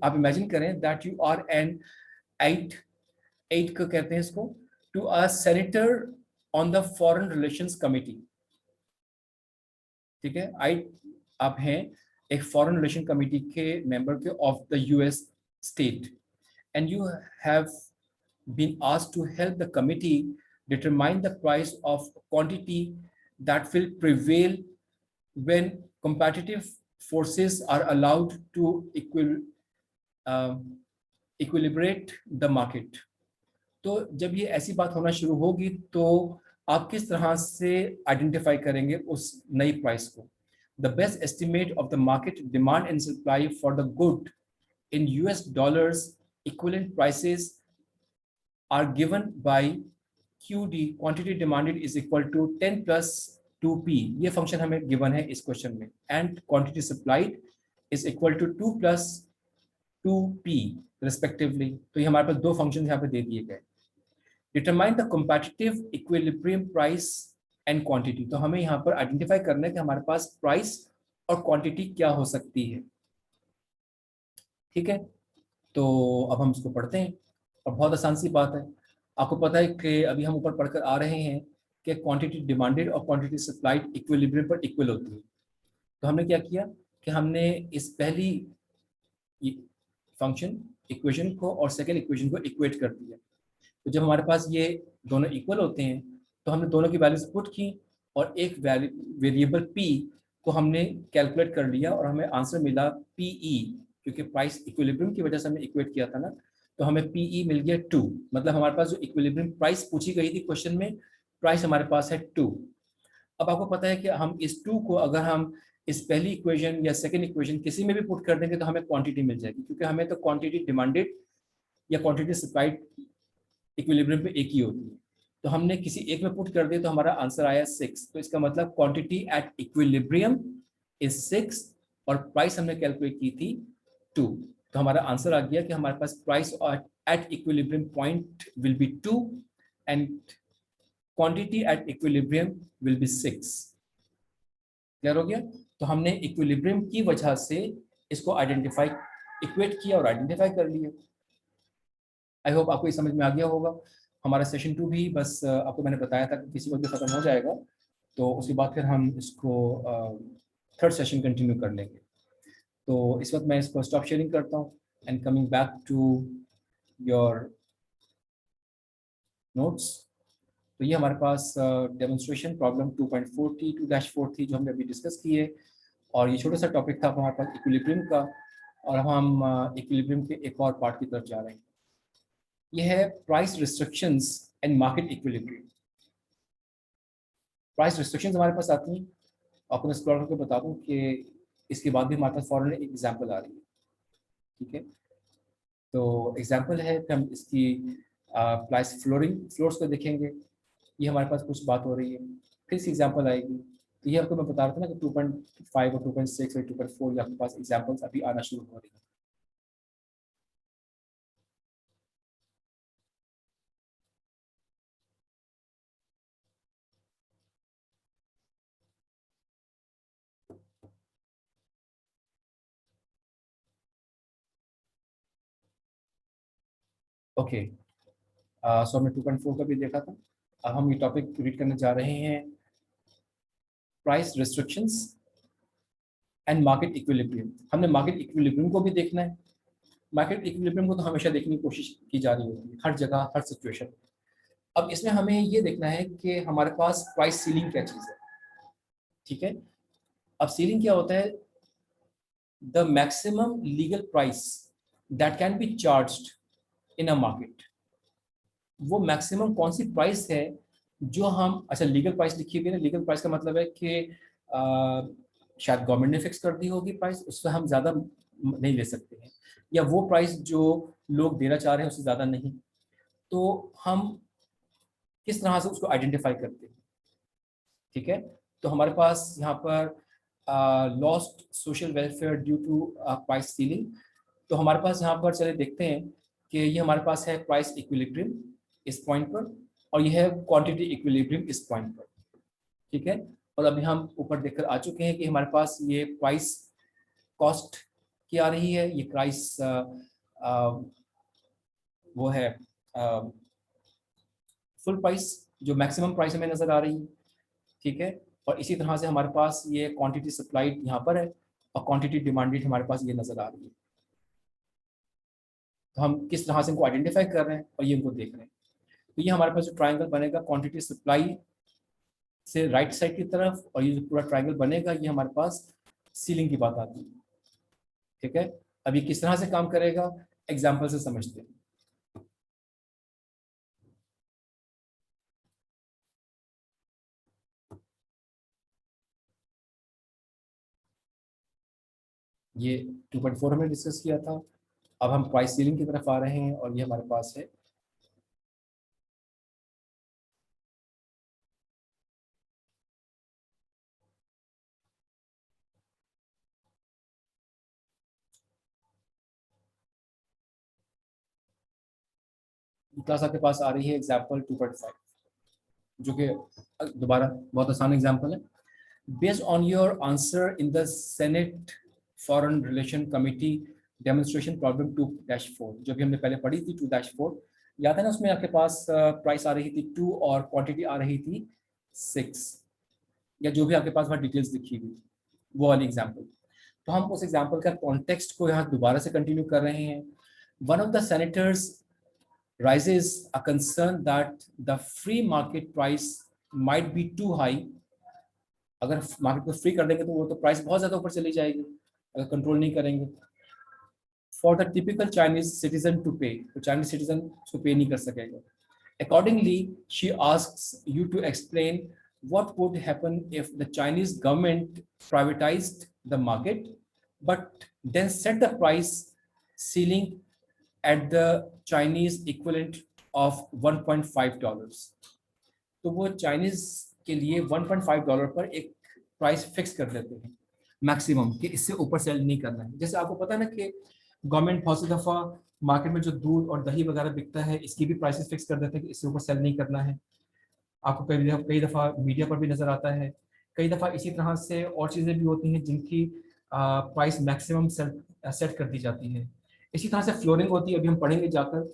आप इमेजिन करें that you are an aide को कहते हैं इसको, to a senator on the foreign relations committee. ठीक है, आप हैं एक फॉरेन रिलेशन कमिटी के मेंबर के of the US state, and you have been asked to help the committee determine the price of quantity that will prevail when competitive forces are allowed to equilibrate the market। तो जब ये ऐसी बात होना शुरू होगी तो आप किस तरह से आइडेंटिफाई करेंगे उस नई प्राइस को। The best estimate of the market demand and supply for the good in US dollars equivalent prices are given by QD, quantity demanded is equal to 10 + 2P। ये फंक्शन हमें गिवन है इस क्वेश्चन में। And quantity supplied is equal to 2 + 2P respectively. तो ये हमारे पास दो फंक्शन यहाँ पे दे दिए गए। Determine the competitive equilibrium price and quantity. तो हमें यहाँ पर आइडेंटिफाई करना है कि हमारे पास प्राइस और क्वांटिटी क्या हो सकती है। ठीक है, तो अब हम इसको पढ़ते हैं और बहुत आसान सी बात है। आपको पता है कि अभी हम ऊपर पढ़कर आ रहे हैं कि क्वांटिटी डिमांडेड और क्वांटिटी सप्लाइड इक्विलिब्रियम पर इक्वल होती है। तो हमने क्या किया कि हमने इस पहली फंक्शन इक्वेशन को और सेकेंड इक्वेशन को इक्वेट कर दिया। तो जब हमारे पास ये दोनों इक्वल होते हैं तो हमने दोनों की वैल्यूज पुट की और एक वेरिएबल p को हमने कैलकुलेट कर लिया और हमें आंसर मिला PE, क्योंकि प्राइस इक्विलिब्रियम की वजह से हमने इक्वेट किया था ना। तो हमें PE मिल गया 2। मतलब हमारे पास जो इक्विलिब्रियम प्राइस पूछी गई थी क्वेश्चन में, प्राइस हमारे पास है 2। अब आपको पता है कि हम इस 2 को अगर हम इस पहली इक्वेशन या सेकेंड इक्वेशन किसी में भी पुट कर देंगे तो हमें क्वांटिटी मिल जाएगी, क्योंकि हमें तो क्वांटिटी डिमांडेड या क्वांटिटी सप्लाइड इक्विलिब्रियम पे एक ही होती है। तो हमने किसी एक में पुट कर दिया तो हमारा आंसर आया 6। तो इसका मतलब क्वांटिटी एट इक्विलिब्रियम इज 6 और प्राइस हमने कैलकुलेट की थी 2। तो हमारा आंसर आ गया कि हमारे पास price at equilibrium point will be 2 and quantity at equilibrium will be 6। Clear हो गया? तो हमने इक्विलिब्रियम की वजह से इसको आइडेंटिफाई इक्वेट किया और आइडेंटिफाई कर लिया। आई होप आपको ये समझ में आ गया होगा। हमारा सेशन 2 भी बस आपको मैंने बताया था कि किसी वक्त भी ख़त्म हो जाएगा, तो उसके बाद फिर हम इसको थर्ड सेशन कंटिन्यू कर लेंगे। तो इस वक्त मैं इसको स्टॉप शेयरिंग करता हूँ and coming back to your notes. तो ये हमारे पास डेमोन्स्ट्रेशन प्रॉब्लम 2.4 थी, 2-4 थी जो हमने अभी डिस्कस की है। और ये छोटा सा टॉपिक था हमारे पास इक्विलिब्रियम का, और अब हम इक्विलिब्रियम के एक और पार्ट की तरफ जा रहे हैं। यह है price restrictions and market equilibrium. Price restrictions हमारे पास आती हैं, आपको मैं स्क्रॉल करके बता दूं कि इसके बाद भी हमारे पास फॉरन एक एग्जांपल आ रही है। ठीक है, तो एग्जांपल है कि हम इसकी प्राइस फ्लोर्स को देखेंगे। ये हमारे पास कुछ बात हो रही है, फिर से एग्जांपल आएगी, तो ये आपको मैं बता रहा था ना कि 2.5 और 2.6 और 2.4 ये आपके पास एग्जाम्पल्स अभी आना शुरू हो रही है। ओके, सो हमने 2.4 का भी देखा था। अब हम ये टॉपिक रीड करने जा रहे हैं, price restrictions and market equilibrium. हमने मार्केट इक्विलिब्रियम को भी देखना है। मार्केट इक्विलिब्रियम को तो हमेशा देखने की कोशिश की जा रही होती है, हर जगह हर सिचुएशन। अब इसमें हमें ये देखना है कि हमारे पास प्राइस सीलिंग क्या चीज़ है। ठीक है, अब सीलिंग क्या होता है? The maximum legal price that can be charged in a market. वो मैक्सिमम कौन सी प्राइस है जो हम, अच्छा लीगल प्राइस लिखी हुई है ना, लीगल प्राइस का मतलब है कि शायद गवर्नमेंट ने फिक्स कर दी होगी प्राइस, उससे हम ज़्यादा नहीं ले सकते हैं, या वो प्राइस जो लोग देना चाह रहे हैं उससे ज़्यादा नहीं। तो हम किस तरह से उसको आइडेंटिफाई करते हैं? ठीक है, तो हमारे पास यहाँ पर lost social welfare due to price ceiling. तो हमारे पास यहाँ पर चले देखते हैं कि ये हमारे पास है प्राइस इक्विलिब्रियम इस पॉइंट पर, और यह है क्वांटिटी इक्विलिब्रियम इस पॉइंट पर। ठीक है, और अभी हम ऊपर देखकर आ चुके हैं कि हमारे पास ये प्राइस कॉस्ट की आ रही है, ये प्राइस वो है फुल प्राइस जो मैक्सिमम प्राइस हमें नजर आ रही है। ठीक है, और इसी तरह से हमारे पास ये क्वांटिटी सप्लाइड यहाँ पर है और क्वांटिटी डिमांडेड हमारे पास ये नजर आ रही है। तो हम किस तरह से इनको आइडेंटिफाई कर रहे हैं और ये इनको देख रहे हैं। तो ये हमारे पास जो ट्रायंगल बनेगा क्वांटिटी सप्लाई से राइट साइड की तरफ, और ये जो पूरा ट्रायंगल बनेगा ये हमारे पास सीलिंग की बात आती है। ठीक है, अब ये किस तरह से काम करेगा एग्जाम्पल से समझते हैं। ये 2.4 हमने डिस्कस किया था। अब हम प्राइस सीलिंग की तरफ आ रहे हैं और ये हमारे पास है क्लास आपके पास आ रही है एग्जाम्पल 2.5, जो कि दोबारा बहुत आसान एग्जाम्पल है। Based on your answer in the senate foreign relation committee demonstration problem 2-4, जो भी हमने पहले पढ़ी थी 2-4, याद है ना? उसमें आपके पास प्राइस आ रही थी 2 और क्वांटिटी आ रही थी 6, या जो भी आपके पास वहाँ डिटेल्स लिखी हुई, वो वाली एग्जाम्पल। तो हम उस एग्जाम्पल का कॉन्टेक्स्ट को यहाँ दोबारा से कंटिन्यू कर रहे हैं। One of the senators raises a concern that the free market price might be too high। अगर मार्केट को फ्री कर देंगे तो वो तो प्राइस बहुत ज्यादा ऊपर चली जाएगी अगर कंट्रोल नहीं करेंगे। For the typical Chinese citizen to pay, तो चाइनीज सिटीजन उसको पे नहीं कर सकेगा। Accordingly, she asks you to explain what would happen if the Chinese government privatized the market, but then set the price ceiling at the Chinese equivalent of $1.5। तो वो चाइनीज के लिए $1.5 पर एक प्राइस फिक्स कर देते हैं मैक्सिमम, कि इससे ऊपर सेल नहीं करना है। जैसे आपको पता है ना कि गवर्नमेंट बहुत सी दफ़ा मार्केट में जो दूध और दही वगैरह बिकता है इसकी भी प्राइसेस फिक्स कर देते हैं कि इससे ऊपर सेल नहीं करना है। आपको कई दफ़ा मीडिया पर भी नज़र आता है। कई दफ़ा इसी तरह से और चीज़ें भी होती हैं जिनकी प्राइस मैक्सिमम सेट कर दी जाती है। इसी तरह से फ्लोरिंग होती है, अभी हम पढ़ेंगे जाकर।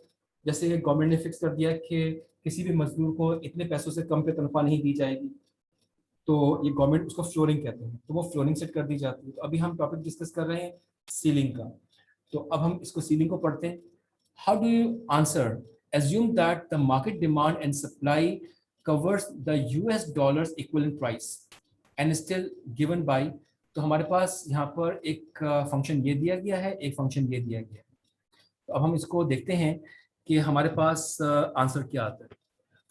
जैसे गवर्नमेंट ने फिक्स कर दिया कि किसी भी मजदूर को इतने पैसों से कम पे तनख्वाह नहीं दी जाएगी, तो ये गवर्नमेंट उसको फ्लोरिंग कहते हैं, तो वो फ्लोरिंग सेट कर दी जाती है। तो अभी हम टॉपिक डिस्कस कर रहे हैं सीलिंग का। तो अब हम इसको सीलिंग को पढ़ते हैं। How do you answer? Assume that the market demand and supply covers the US dollars equivalent price and still given by. तो हमारे पास यहाँ पर एक फंक्शन ये दिया गया है, एक फंक्शन ये दिया गया है। तो अब हम इसको देखते हैं कि हमारे पास आंसर क्या आता है।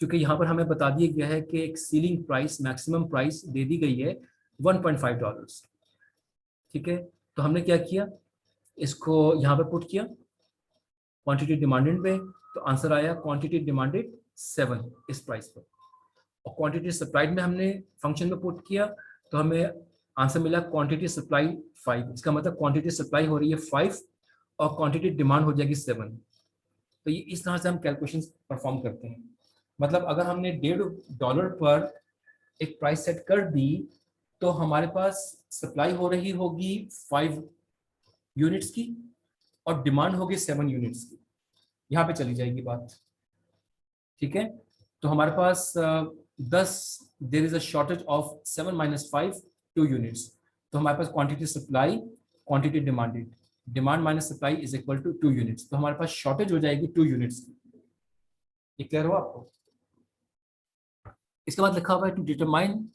क्योंकि यहाँ पर हमें बता दिया गया है कि एक सीलिंग प्राइस, मैक्सिमम प्राइस दे दी गई है $1.5। ठीक है, तो हमने क्या किया, इसको यहाँ पे पुट किया क्वांटिटी डिमांडेड पे, तो आंसर आया क्वांटिटी डिमांडेड 7 इस प्राइस पर। और क्वांटिटी सप्लाइड में हमने फंक्शन में पुट किया तो हमें आंसर मिला क्वांटिटी सप्लाई 5। इसका मतलब क्वांटिटी सप्लाई हो रही है 5 और क्वांटिटी डिमांड हो जाएगी 7। तो ये इस तरह से हम कैलकुलेशन परफॉर्म करते हैं। मतलब अगर हमने $1.5 पर एक प्राइस सेट कर दी तो हमारे पास सप्लाई हो रही होगी 5 यूनिट्स की और डिमांड होगी 7 यूनिट्स की। यहाँ पे चली जाएगी बात, ठीक है। तो हमारे पास 10 there is a shortage of 7 - 5 2 units. तो हमारे पास quantity supply quantity demanded, demand minus supply is equal to 2 units. तो हमारे पास शॉर्टेज हो जाएगी 2 यूनिट्स की। ये क्लियर हुआ आपको? इसके बाद लिखा हुआ है टू डिटरमाइन